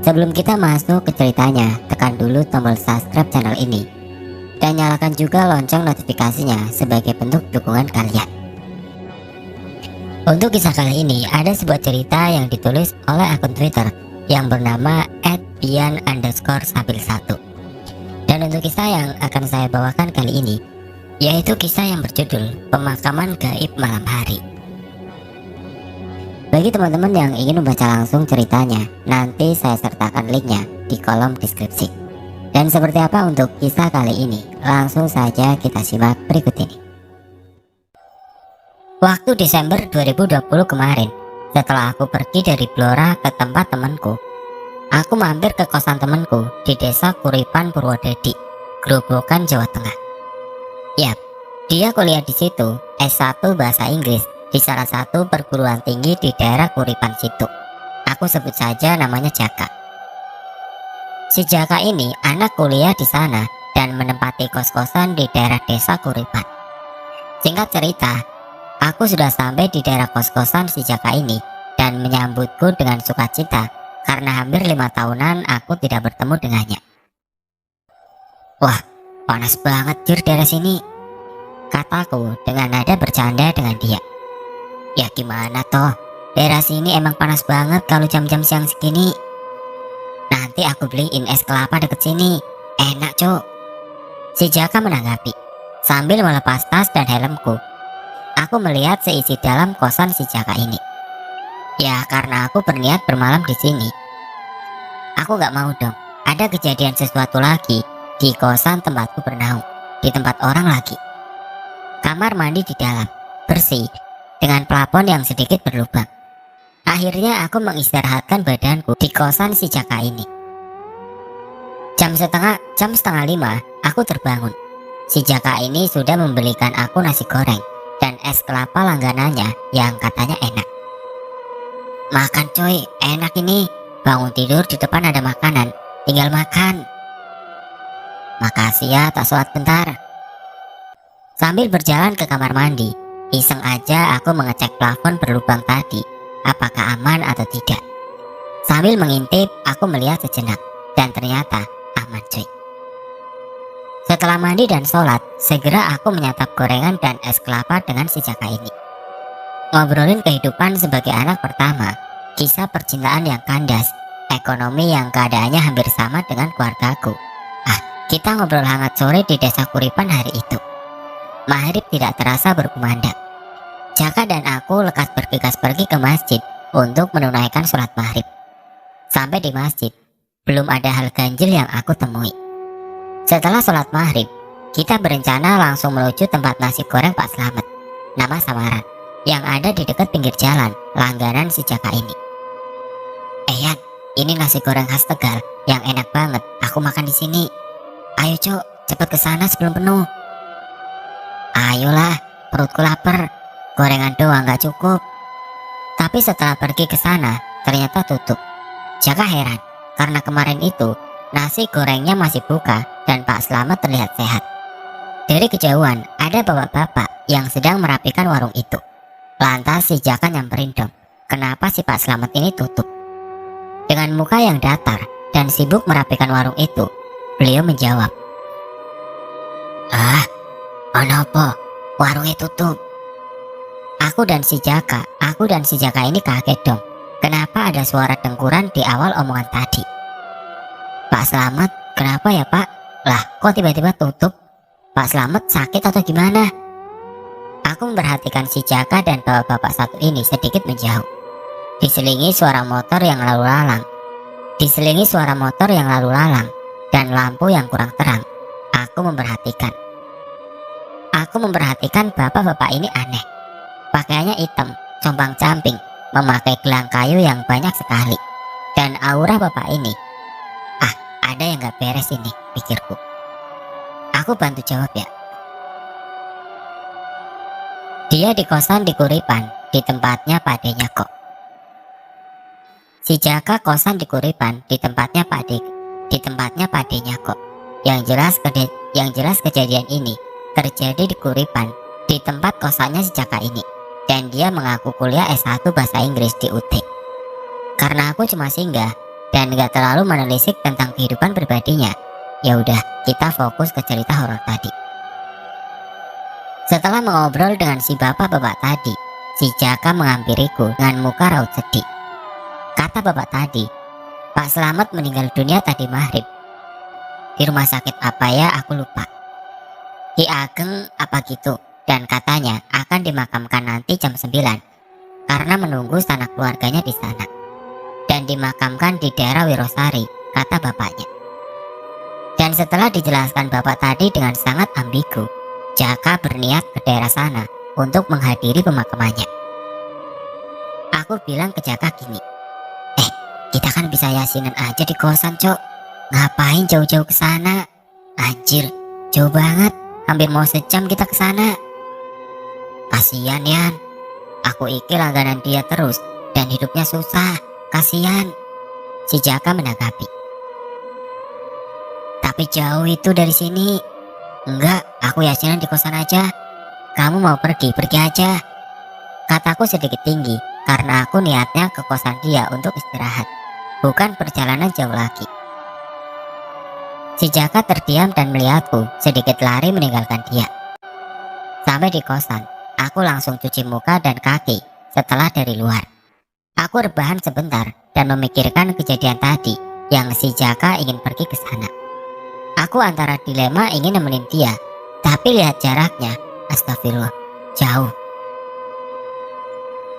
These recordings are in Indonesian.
Sebelum kita masuk ke ceritanya, tekan dulu tombol subscribe channel ini dan nyalakan juga lonceng notifikasinya sebagai bentuk dukungan kalian. Untuk kisah kali ini ada sebuah cerita yang ditulis oleh akun Twitter yang bernama @pian_sabil1. Dan untuk kisah yang akan saya bawakan kali ini yaitu kisah yang berjudul Pemakaman Gaib Malam Hari. Bagi teman-teman yang ingin membaca langsung ceritanya, nanti saya sertakan linknya di kolom deskripsi. Dan seperti apa untuk kisah kali ini? Langsung saja kita simak berikut ini. Waktu Desember 2020 kemarin, setelah aku pergi dari Blora ke tempat temanku, aku mampir ke kosan temanku di desa Kuripan Purwodadi, Grobogan, Jawa Tengah. Yap, dia kuliah di situ, S1 Bahasa Inggris di salah satu perguruan tinggi di daerah Kuripan situ. Aku sebut saja namanya Jaka. Si Jaka ini anak kuliah di sana dan menempati kos-kosan di daerah desa Kuripan. Singkat cerita, aku sudah sampai di daerah kos-kosan si Jaka ini dan menyambutku dengan sukacita karena hampir 5 tahunan aku tidak bertemu dengannya. Wah, panas banget jir daerah sini, kataku dengan nada bercanda dengan dia. Ya gimana toh, daerah sini emang panas banget kalau jam-jam siang segini. Nanti aku beliin es kelapa deket sini, enak cok, si Jaka menanggapi sambil melepas tas dan helmku. Aku melihat seisi dalam kosan si Jaka ini. Ya karena aku berniat bermalam di sini. Aku gak mau dong ada kejadian sesuatu lagi di kosan tempatku bernaung, di tempat orang lagi. Kamar mandi di dalam, bersih, dengan plafon yang sedikit berlubang. Akhirnya aku mengistirahatkan badanku di kosan si Jaka ini. Jam setengah 5 aku terbangun. Si Jaka ini sudah membelikan aku nasi goreng dan es kelapa langganannya yang katanya enak. Makan coy, enak ini. Bangun tidur di depan ada makanan, tinggal makan. Makasih ya, tak sholat bentar. Sambil berjalan ke kamar mandi, iseng aja aku mengecek plafon berlubang tadi, apakah aman atau tidak. Sambil mengintip, aku melihat sejenak dan ternyata aman cuy. Setelah mandi dan sholat, segera aku menyantap gorengan dan es kelapa dengan si Jaka ini. Ngobrolin kehidupan sebagai anak pertama, kisah percintaan yang kandas, ekonomi yang keadaannya hampir sama dengan keluargaku. Kita ngobrol hangat sore di desa Kuripan hari itu. Maghrib tidak terasa berkumandang. Jaka dan aku lekas bergegas pergi ke masjid untuk menunaikan sholat maghrib. Sampai di masjid, belum ada hal ganjil yang aku temui. Setelah sholat maghrib, kita berencana langsung menuju tempat nasi goreng Pak Slamet, nama samaran, yang ada di dekat pinggir jalan langganan si Jaka ini. Yan, ini nasi goreng khas Tegal yang enak banget. Aku makan di sini. Ayo cok, cepet kesana sebelum penuh. Ayolah, perutku lapar. Gorengan doang gak cukup. Tapi setelah pergi ke sana, ternyata tutup. Jaka heran, karena kemarin itu nasi gorengnya masih buka dan Pak Slamet terlihat sehat. Dari kejauhan, ada bapak-bapak yang sedang merapikan warung itu. Lantas si Jaka nyamperin dong, kenapa si Pak Slamet ini tutup? Dengan muka yang datar dan sibuk merapikan warung itu, beliau menjawab, "Onopo, warungnya tutup." Aku dan si Jaka ini kaget dong. Kenapa ada suara dengkuran di awal omongan tadi? Pak Slamet, kenapa ya Pak? Lah, kok tiba-tiba tutup? Pak Slamet sakit atau gimana? Aku memperhatikan si Jaka dan bapak-bapak satu ini sedikit menjauh. Diselingi suara motor yang lalu lalang dan lampu yang kurang terang. Aku memperhatikan bapak-bapak ini aneh. Pakaiannya hitam, compang-camping, memakai gelang kayu yang banyak sekali. Dan aura bapak ini, ada yang gak beres ini, pikirku. Aku bantu jawab ya. Dia di kosan di Kuripan, di tempatnya Pak D-nya kok. Si Jaka kosan di Kuripan di tempatnya Pak D-nya kok. Yang jelas kejadian ini terjadi di Kuripan, di tempat kosannya si Jaka ini. Dan dia mengaku kuliah S1 Bahasa Inggris di UT. Karena aku cuma singgah dan gak terlalu menelisik tentang kehidupan pribadinya. Ya udah, kita fokus ke cerita horor tadi. Setelah mengobrol dengan si bapak-bapak tadi, si Jaka menghampiriku dengan muka raut sedih. Kata bapak tadi, Pak Slamet meninggal dunia tadi maghrib. Di rumah sakit apa ya, aku lupa. Ki Ageng apa gitu, dan katanya akan dimakamkan nanti jam 9 karena menunggu sanak keluarganya di sana. Dan dimakamkan di daerah Wirosari, kata bapaknya. Dan setelah dijelaskan bapak tadi dengan sangat ambigu, Jaka berniat ke daerah sana untuk menghadiri pemakamannya. Aku bilang ke Jaka gini, kita kan bisa yasinan aja di kosan, Cok. Ngapain jauh-jauh ke sana? Anjir, jauh banget. Hampir mau sejam kita ke sana. Kasian, Yan. Aku iki langganan dia terus dan hidupnya susah. Kasian. Si Jaka menanggapi. Tapi jauh itu dari sini. Enggak, aku yasinan di kosan aja. Kamu mau pergi aja. Kataku sedikit tinggi karena aku niatnya ke kosan dia untuk istirahat, bukan perjalanan jauh lagi. Si Jaka terdiam dan melihatku sedikit lari meninggalkan dia. Sampai di kosan, aku langsung cuci muka dan kaki setelah dari luar. Aku rebahan sebentar dan memikirkan kejadian tadi yang si Jaka ingin pergi ke sana. Aku antara dilema ingin nemenin dia, tapi lihat jaraknya, astagfirullah, jauh.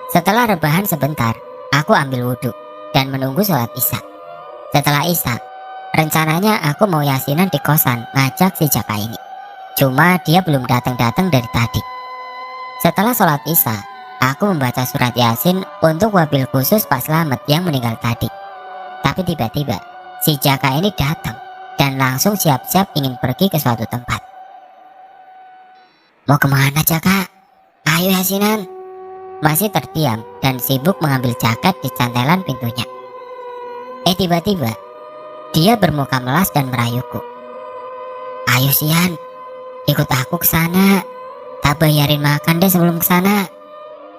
Setelah rebahan sebentar, aku ambil wudhu dan menunggu sholat isya. Setelah isya, rencananya aku mau yasinan di kosan ngajak si Jaka ini. Cuma dia belum datang-datang dari tadi. Setelah sholat isya, aku membaca surat yasin untuk wabil khusus Pak Slamet yang meninggal tadi. Tapi tiba-tiba, si Jaka ini datang dan langsung siap-siap ingin pergi ke suatu tempat. Mau kemana, Jaka? Ayo yasinan. Masih terdiam dan sibuk mengambil jaket di cantelan pintunya. Tiba-tiba dia bermuka melas dan merayuku. Ayo Sian, ikut aku ke sana. Tak bayarin makan deh sebelum ke sana.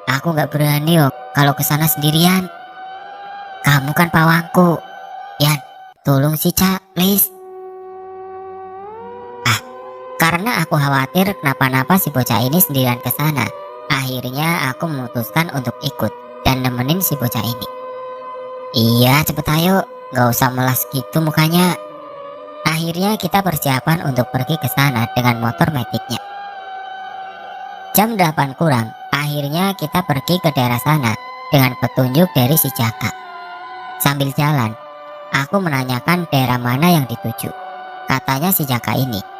Aku gak berani kalau ke sana sendirian. Kamu kan pawangku. Yan, tolong sih Cak, please. Karena aku khawatir kenapa-napa si bocah ini sendirian ke sana, akhirnya aku memutuskan untuk ikut dan nemenin si bocah ini. Iya, cepet ayo, gak usah melas gitu mukanya. Akhirnya kita persiapan untuk pergi ke sana dengan motor metiknya. Jam 8 kurang, akhirnya kita pergi ke daerah sana dengan petunjuk dari si Jaka. Sambil jalan, aku menanyakan daerah mana yang dituju. Katanya si Jaka ini.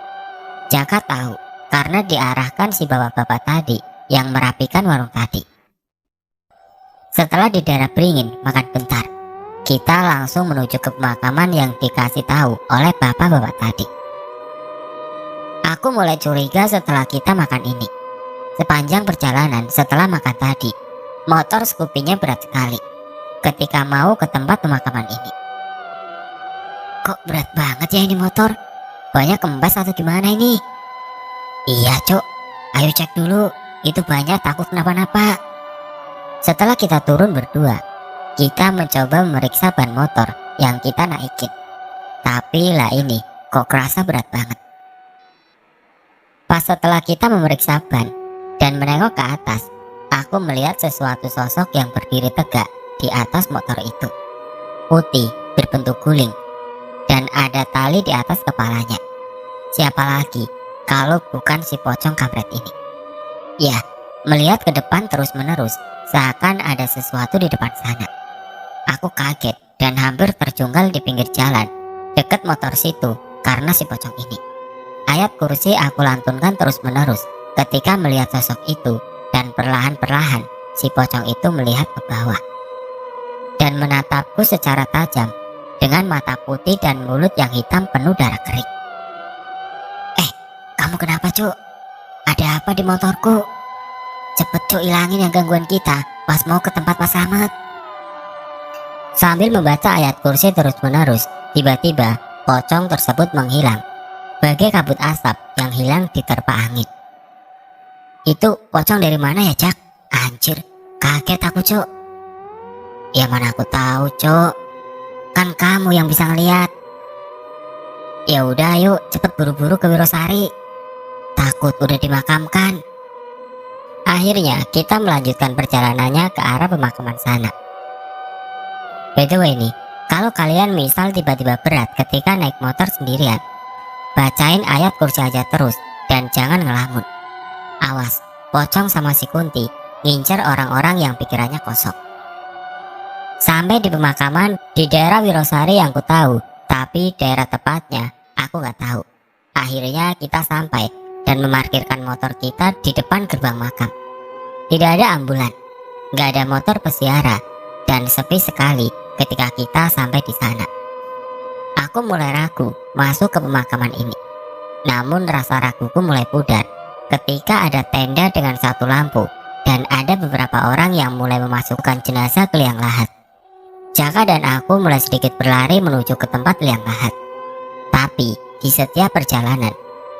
Jaka tahu karena diarahkan si bapak-bapak tadi yang merapikan warung tadi. Setelah di daerah Beringin makan bentar, kita langsung menuju ke pemakaman yang dikasih tahu oleh bapak-bapak tadi. Aku mulai curiga setelah kita makan ini. Sepanjang perjalanan setelah makan tadi, motor skupinya berat sekali ketika mau ke tempat pemakaman ini. Kok berat banget ya ini motor? Banyak kempes atau gimana ini? Iya Cok, ayo cek dulu, itu banyak takut kenapa-napa. Setelah kita turun berdua, kita mencoba memeriksa ban motor yang kita naikin. Tapi lah ini, kok kerasa berat banget. Pas setelah kita memeriksa ban dan menengok ke atas, aku melihat sesuatu sosok yang berdiri tegak di atas motor itu. Putih, berbentuk guling, dan ada tali di atas kepalanya. Siapa lagi kalau bukan si pocong kampret ini? Ya, melihat ke depan terus-menerus, seakan ada sesuatu di depan sana. Aku kaget dan hampir terjungkal di pinggir jalan, dekat motor situ karena si pocong ini. Ayat kursi aku lantunkan terus-menerus ketika melihat sosok itu, dan perlahan-perlahan si pocong itu melihat ke bawah dan menatapku secara tajam dengan mata putih dan mulut yang hitam penuh darah kering. Kamu kenapa Cuk? Ada apa di motorku? Cepet Cuk, ilangin yang gangguan kita pas mau ke tempat Pak Slamet. Sambil membaca ayat kursi terus-menerus, tiba-tiba pocong tersebut menghilang bagai kabut asap yang hilang diterpa angin. Itu pocong dari mana ya Cak? Anjir, kaget aku Cuk. Ya mana aku tahu Cuk. Kan kamu yang bisa ngeliat. Ya udah, ayo cepet buru-buru ke Wirosari. Takut udah dimakamkan. Akhirnya kita melanjutkan perjalanannya ke arah pemakaman sana. By the way nih, kalau kalian misal tiba-tiba berat ketika naik motor sendirian, bacain ayat kursi aja terus dan jangan ngelamun. Awas, Pocong sama si Kunti ngincer orang-orang yang pikirannya kosong. Sampai di pemakaman di daerah Wirosari yang ku tahu, tapi daerah tepatnya aku nggak tahu. Akhirnya kita sampai dan memarkirkan motor kita di depan gerbang makam. Tidak ada ambulan, nggak ada motor pesiara, dan sepi sekali ketika kita sampai di sana. Aku mulai ragu masuk ke pemakaman ini. Namun rasa raguku mulai pudar ketika ada tenda dengan satu lampu dan ada beberapa orang yang mulai memasukkan jenazah ke liang lahat. Jaka dan aku mulai sedikit berlari menuju ke tempat liang lahat. Tapi di setiap perjalanan,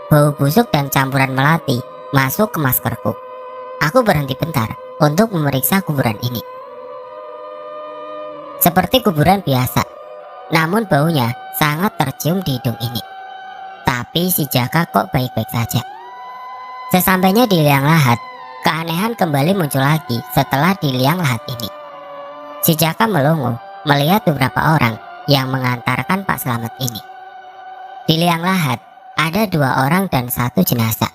bau busuk dan campuran melati masuk ke maskerku. Aku berhenti bentar untuk memeriksa kuburan ini. Seperti kuburan biasa, namun baunya sangat tercium di hidung ini. Tapi si Jaka kok baik-baik saja. Sesampainya di liang lahat, keanehan kembali muncul lagi setelah di liang lahat ini. Si Jaka melongo melihat beberapa orang yang mengantarkan Pak Slamet ini. Di liang lahat ada 2 orang dan 1 jenazah.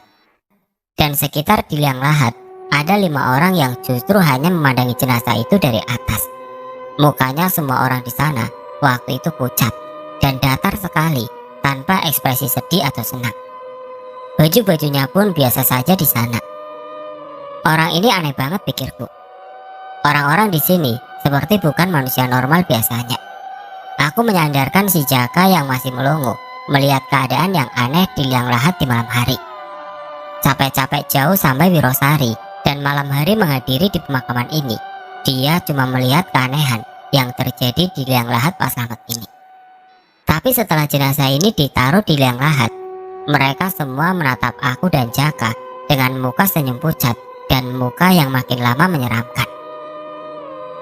Dan sekitar di liang lahat ada 5 orang yang justru hanya memandangi jenazah itu dari atas. Mukanya semua orang di sana waktu itu pucat dan datar sekali tanpa ekspresi sedih atau senang. Baju-bajunya pun biasa saja di sana. Orang ini aneh banget pikirku. Orang-orang di sini seperti bukan manusia normal biasanya. Aku menyandarkan si Jaka yang masih melongo melihat keadaan yang aneh di liang lahat di malam hari. Capek-capek jauh sampai Wirosari dan malam hari menghadiri di pemakaman ini, dia cuma melihat keanehan yang terjadi di liang lahat Pak Slamet ini. Tapi setelah jenazah ini ditaruh di liang lahat, mereka semua menatap aku dan Jaka dengan muka senyum pucat dan muka yang makin lama menyeramkan.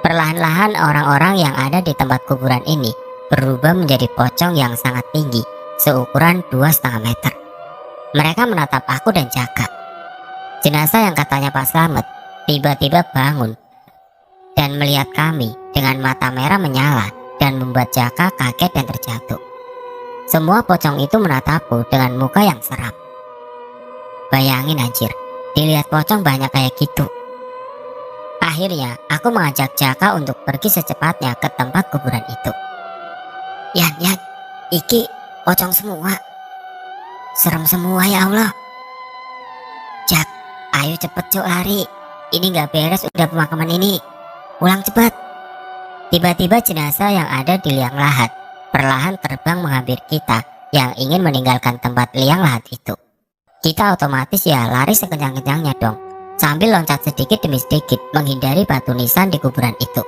Perlahan-lahan orang-orang yang ada di tempat kuburan ini berubah menjadi pocong yang sangat tinggi, seukuran 2,5 meter. Mereka menatap aku dan Jaka. Jenazah yang katanya Pak Slamet tiba-tiba bangun dan melihat kami dengan mata merah menyala dan membuat Jaka kaget dan terjatuh. Semua pocong itu menatapku dengan muka yang seram. Bayangin anjir, dilihat pocong banyak kayak gitu. Akhirnya aku mengajak Jaka untuk pergi secepatnya ke tempat kuburan itu. Yan, iki pocong semua. Serem semua ya Allah. Jak, ayo cepet cok lari. Ini gak beres udah pemakaman ini. Pulang cepat. Tiba-tiba jenazah yang ada di liang lahat perlahan terbang menghampiri kita yang ingin meninggalkan tempat liang lahat itu. Kita otomatis ya lari sekencang-kencangnya dong, sambil loncat sedikit demi sedikit menghindari batu nisan di kuburan itu.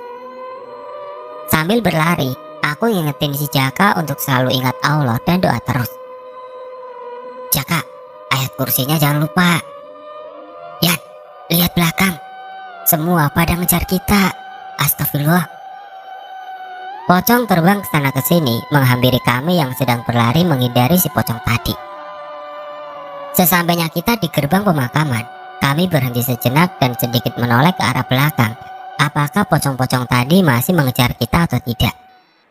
Sambil berlari, aku ngingetin si Jaka untuk selalu ingat Allah dan doa terus. Jaka, ayat kursinya jangan lupa. Yan, lihat belakang. Semua pada ngejar kita. Astagfirullah. Pocong terbang ke sana ke sini menghampiri kami yang sedang berlari menghindari si pocong tadi. Sesampainya kita di gerbang pemakaman, kami berhenti sejenak dan sedikit menoleh ke arah belakang. Apakah pocong-pocong tadi masih mengejar kita atau tidak?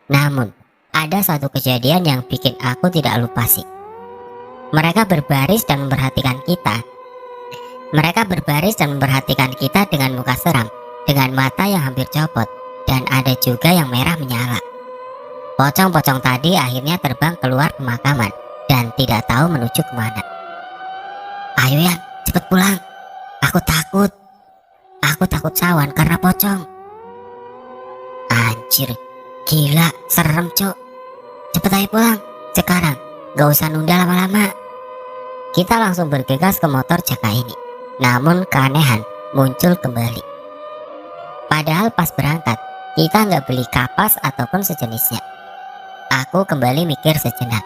Namun, ada satu kejadian yang bikin aku tidak lupa sih. Mereka berbaris dan memperhatikan kita. Mereka berbaris dan memperhatikan kita dengan muka seram, dengan mata yang hampir copot, dan ada juga yang merah menyala. Pocong-pocong tadi akhirnya terbang keluar pemakaman dan tidak tahu menuju kemana. Ayo Yan, cepet pulang. Aku takut. Aku takut sawan karena pocong. Anjir, gila, serem cok. Cepet ayo pulang, sekarang. Gak usah nunda lama-lama. Kita langsung bergegas ke motor Jaka ini. Namun keanehan muncul kembali. Padahal pas berangkat, kita nggak beli kapas ataupun sejenisnya. Aku kembali mikir sejenak.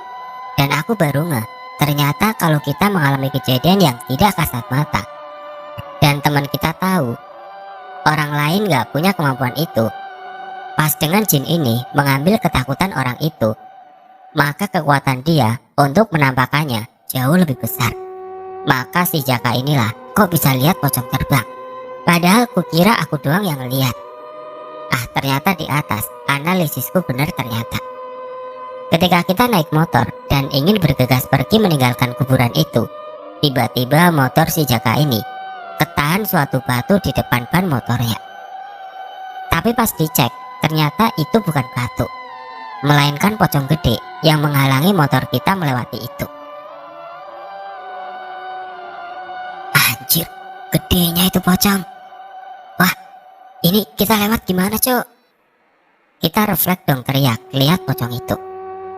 Dan aku baru ngeh, ternyata kalau kita mengalami kejadian yang tidak kasat mata, dan teman kita tahu, orang lain nggak punya kemampuan itu, Pas dengan jin ini mengambil ketakutan orang itu, maka kekuatan dia untuk menampakkannya jauh lebih besar. Maka si Jaka inilah kok bisa lihat pocong terbang. Padahal kukira aku doang yang lihat. Ternyata di atas, analisisku benar ternyata. Ketika kita naik motor dan ingin bergegas pergi meninggalkan kuburan itu, tiba-tiba motor si Jaka ini ketahan suatu batu di depan ban motornya. Tapi pas dicek, ternyata itu bukan batu, melainkan pocong gede yang menghalangi motor kita melewati itu. Anjir, gedenya itu pocong. Wah, ini kita lewat gimana, Cok? Kita refleks dong teriak, lihat pocong itu.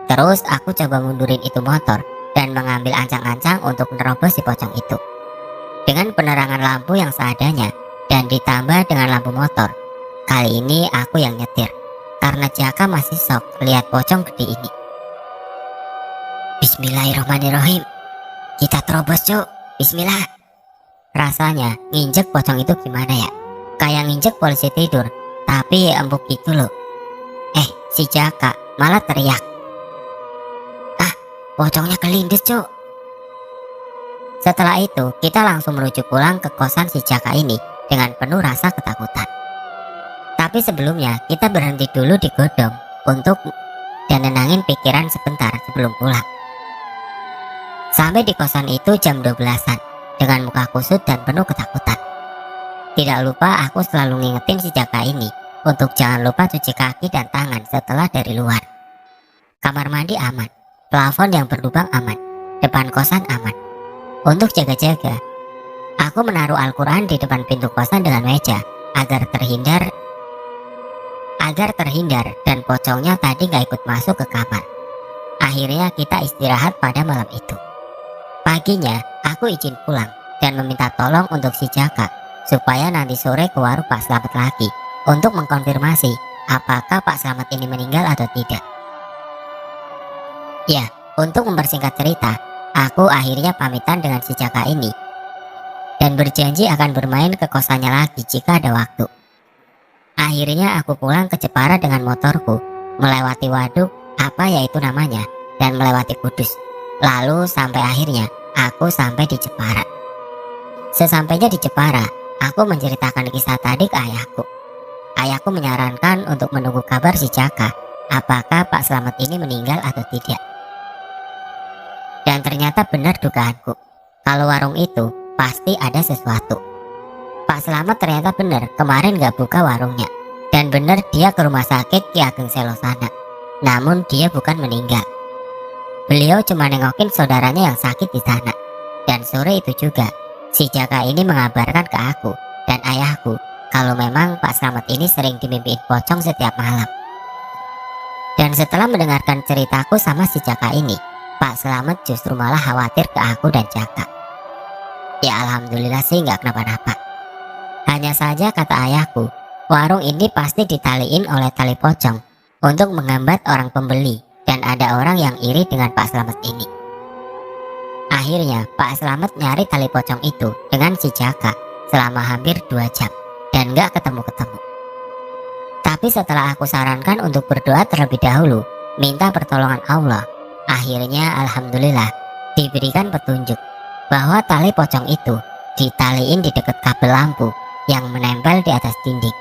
Terus aku coba mundurin itu motor dan mengambil ancang-ancang untuk menerobos si pocong itu. Dengan penerangan lampu yang seadanya dan ditambah dengan lampu motor, kali ini aku yang nyetir karena Jaka masih shock lihat pocong gede ini. Bismillahirrahmanirrahim. Kita terobos, Cok. Bismillah. Rasanya nginjek pocong itu gimana ya? Kayak nginjek polisi tidur, tapi empuk gitu loh. Si Jaka malah teriak. Pocongnya kelindes, Cok. Setelah itu kita langsung menuju pulang ke kosan si Jaka ini dengan penuh rasa ketakutan. Tapi sebelumnya kita berhenti dulu di godong untuk dan nenangin pikiran sebentar sebelum pulang. Sampai di kosan itu jam 12-an dengan muka kusut dan penuh ketakutan. Tidak lupa aku selalu ngingetin si Jaka ini untuk jangan lupa cuci kaki dan tangan setelah dari luar. Kamar mandi aman, plafon yang berlubang aman, depan kosan aman. Untuk jaga-jaga, aku menaruh Al-Quran di depan pintu kosan dengan meja agar terhindar dan pocongnya tadi gak ikut masuk ke kamar. Akhirnya kita istirahat pada malam itu. Paginya aku izin pulang dan meminta tolong untuk si Jaka supaya nanti sore ke warung Pak Slamet lagi untuk mengkonfirmasi apakah Pak Slamet ini meninggal atau tidak. Ya, untuk mempersingkat cerita, aku akhirnya pamitan dengan si Jaka ini dan berjanji akan bermain ke kosannya lagi jika ada waktu. Akhirnya aku pulang ke Jepara dengan motorku, melewati waduk apa yaitu namanya, dan melewati Kudus. Lalu sampai akhirnya aku sampai di Jepara. Sesampainya di Jepara, aku menceritakan kisah tadi ke ayahku. Ayahku menyarankan untuk menunggu kabar si Jaka, apakah Pak Slamet ini meninggal atau tidak. Dan ternyata benar dugaanku, kalau warung itu pasti ada sesuatu. Pak Slamet ternyata benar kemarin gak buka warungnya. Dan benar dia ke rumah sakit Ki Ageng Selosana. Namun dia bukan meninggal. Beliau cuma nengokin saudaranya yang sakit di sana. Dan sore itu juga si Jaka ini mengabarkan ke aku dan ayahku kalau memang Pak Slamet ini sering dimimpiin pocong setiap malam. Dan setelah mendengarkan ceritaku sama si Jaka ini, Pak Slamet justru malah khawatir ke aku dan Jaka. Ya alhamdulillah sih nggak kenapa-napa. Hanya saja kata ayahku, warung ini pasti ditaliin oleh tali pocong untuk menghambat orang pembeli dan ada orang yang iri dengan Pak Slamet ini. Akhirnya Pak Slamet nyari tali pocong itu dengan si Jaka selama hampir 2 jam dan gak ketemu-ketemu. Tapi setelah aku sarankan untuk berdoa terlebih dahulu, minta pertolongan Allah, akhirnya alhamdulillah diberikan petunjuk bahwa tali pocong itu ditaliin di dekat kabel lampu yang menempel di atas dinding.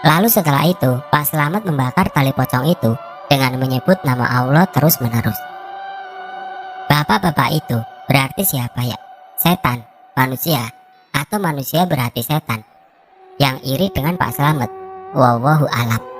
Lalu setelah itu Pak Slamet membakar tali pocong itu dengan menyebut nama Allah terus menerus. Bapak-bapak itu berarti siapa ya? Setan, manusia, atau manusia berarti setan yang iri dengan Pak Slamet? Wallahu alam.